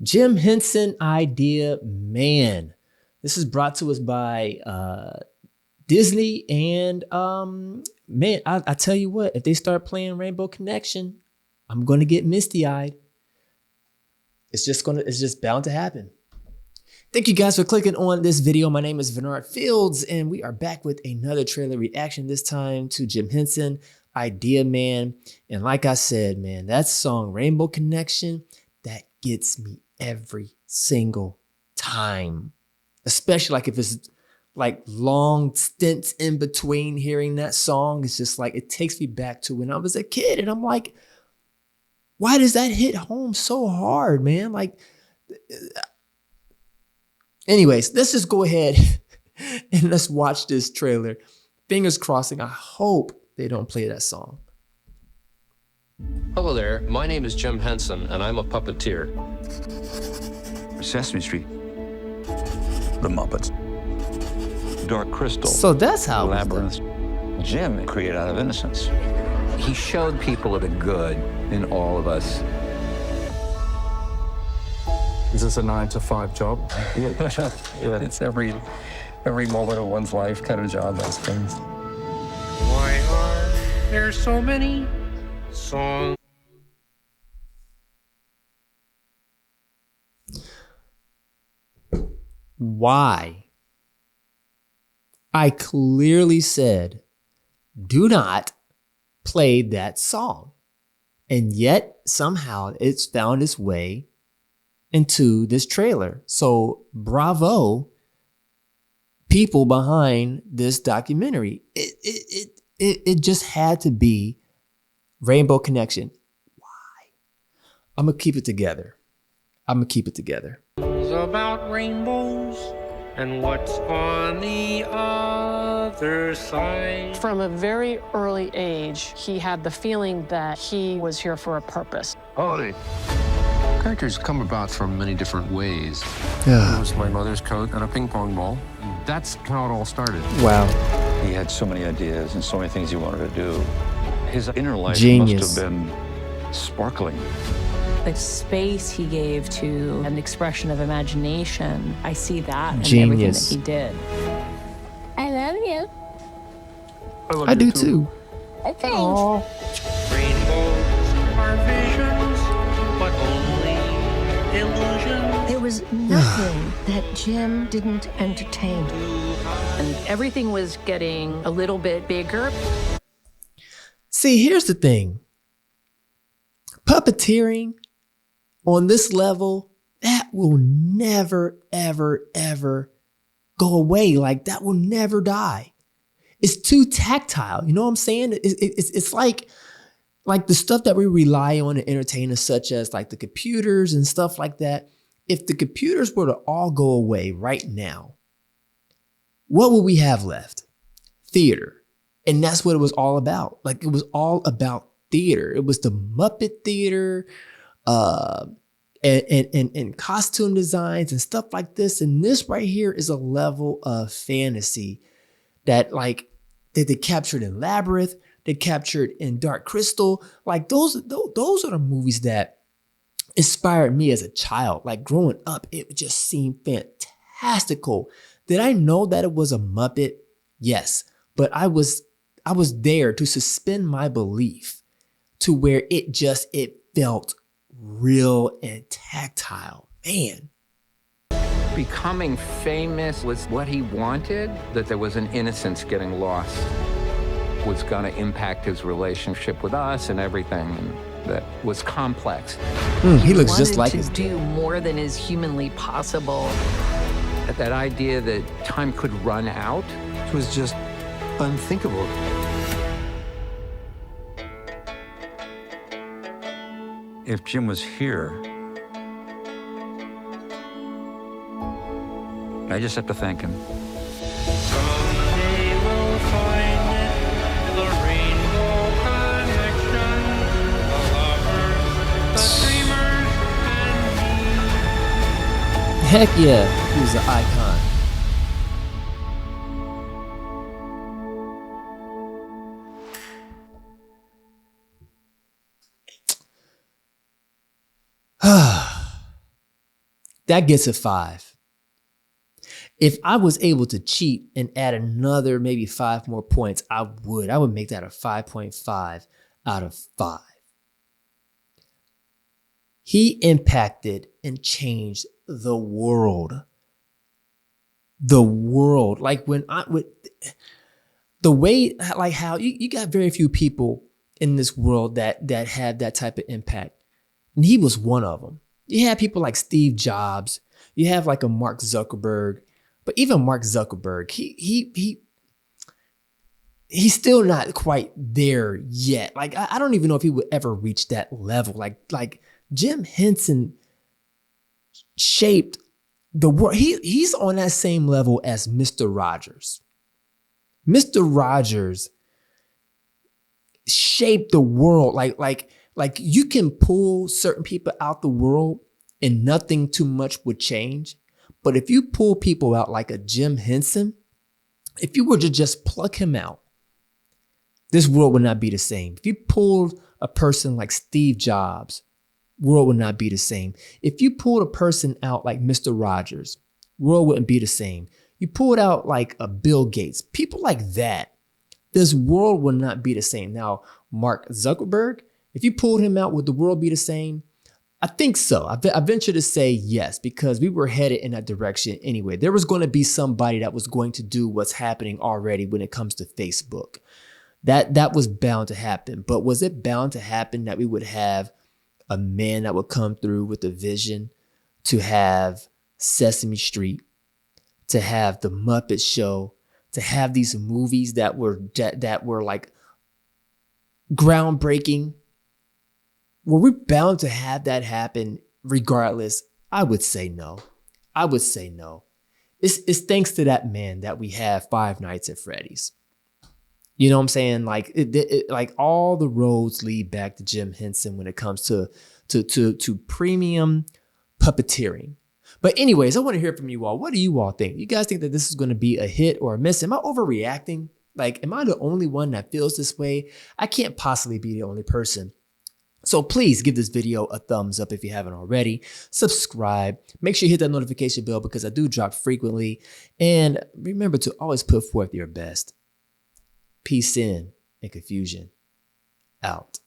Jim Henson Idea Man. This is brought to us by Disney. And man, I tell you what, if they start playing Rainbow Connection, I'm going to get misty-eyed. It's just bound to happen. Thank you guys for clicking on this video. My name is Bernard Fields, and we are back with another trailer reaction, this time to Jim Henson, Idea Man. And like I said, man, that song, Rainbow Connection, that gets me every single time. Especially like if it's like long stints in between hearing that song. It's just like, it takes me back to when I was a kid. And I'm like, why does that hit home so hard, man? Like, anyways, let's just go ahead and let's watch this trailer. Fingers crossing. I hope they don't play that song. Hello there, my name is Jim Henson, and I'm a puppeteer. Sesame Street. The Muppets. Dark Crystal. So that's how Labyrinth. Jim created out of innocence. He showed people the good in all of us. Is this a 9-to-5 job? Yeah, it's every moment of one's life kind of job, those things. Why are there so many songs? Why? I clearly said, do not play that song. And yet somehow it's found its way into this trailer. So bravo, people behind this documentary. It just had to be Rainbow Connection. Why? I'm gonna keep it together. It's about rainbows and what's on the other side. From a very early age, he had the feeling that he was here for a purpose. Howdy. Characters come about from many different ways. Yeah. It was my mother's coat and a ping pong ball. That's how it all started. Wow. He had so many ideas and so many things he wanted to do. His inner life Genius. must have been sparkling. The space he gave to an expression of imagination, I see that in Genius. everything that he did. I love you. I do too. Thanks. Rainbows are visions, but only illusions. There was nothing that Jim didn't entertain. And everything was getting a little bit bigger. See, here's the thing. Puppeteering on this level, that will never, ever, ever go away. Like, that will never die. It's too tactile. You know what I'm saying? It's like the stuff that we rely on to entertain us, such as like the computers and stuff like that. If the computers were to all go away right now, what would we have left? Theater. And that's what it was all about. Like, it was all about theater. It was the Muppet theater, and costume designs and stuff like this. And this right here is a level of fantasy that they captured in Labyrinth, they captured in Dark Crystal. Like, those are the movies that inspired me as a child. Like, growing up, it just seemed fantastical. Did I know that it was a Muppet? Yes, but I was there to suspend my belief to where it felt real and tactile. Man. Becoming famous was what he wanted, that there was an innocence getting lost, was going to impact his relationship with us and everything, and that was complex. He looks just like his dad. To do more than is humanly possible. That idea that time could run out was just unthinkable. If Jim was here, I just have to thank him. Someday we'll find the rainbow connection, the lovers, the dreamers, and me. Heck yeah, he was an icon. That gets a 5. If I was able to cheat and add another maybe 5 more points, I would make that a 5.5 out of 5. He impacted and changed the world. The world. Like when the way, like how you got very few people in this world that have that type of impact. And he was one of them. You have people like Steve Jobs. You have like a Mark Zuckerberg. But even Mark Zuckerberg, he's still not quite there yet. Like I don't even know if he would ever reach that level. Like Jim Henson shaped the world. He's on that same level as Mr. Rogers. Mr. Rogers shaped the world. Like you can pull certain people out the world and nothing too much would change. But if you pull people out like a Jim Henson, if you were to just pluck him out, this world would not be the same. If you pulled a person like Steve Jobs, world would not be the same. If you pulled a person out like Mr. Rogers, world wouldn't be the same. You pulled out like a Bill Gates, people like that, this world would not be the same. Now, Mark Zuckerberg, if you pulled him out, would the world be the same? I think so. I venture to say yes, because we were headed in that direction anyway. There was going to be somebody that was going to do what's happening already when it comes to Facebook. That was bound to happen. But was it bound to happen that we would have a man that would come through with a vision to have Sesame Street, to have the Muppet Show, to have these movies that were like groundbreaking? Were we bound to have that happen regardless? I would say no. I would say no. It's thanks to that man that we have Five Nights at Freddy's. You know what I'm saying? Like like all the roads lead back to Jim Henson when it comes to premium puppeteering. But anyways, I want to hear from you all. What do you all think? You guys think that this is going to be a hit or a miss? Am I overreacting? Like, am I the only one that feels this way? I can't possibly be the only person. So please give this video a thumbs up if you haven't already. Subscribe. Make sure you hit that notification bell because I do drop frequently. And remember to always put forth your best. Peace in and confusion out.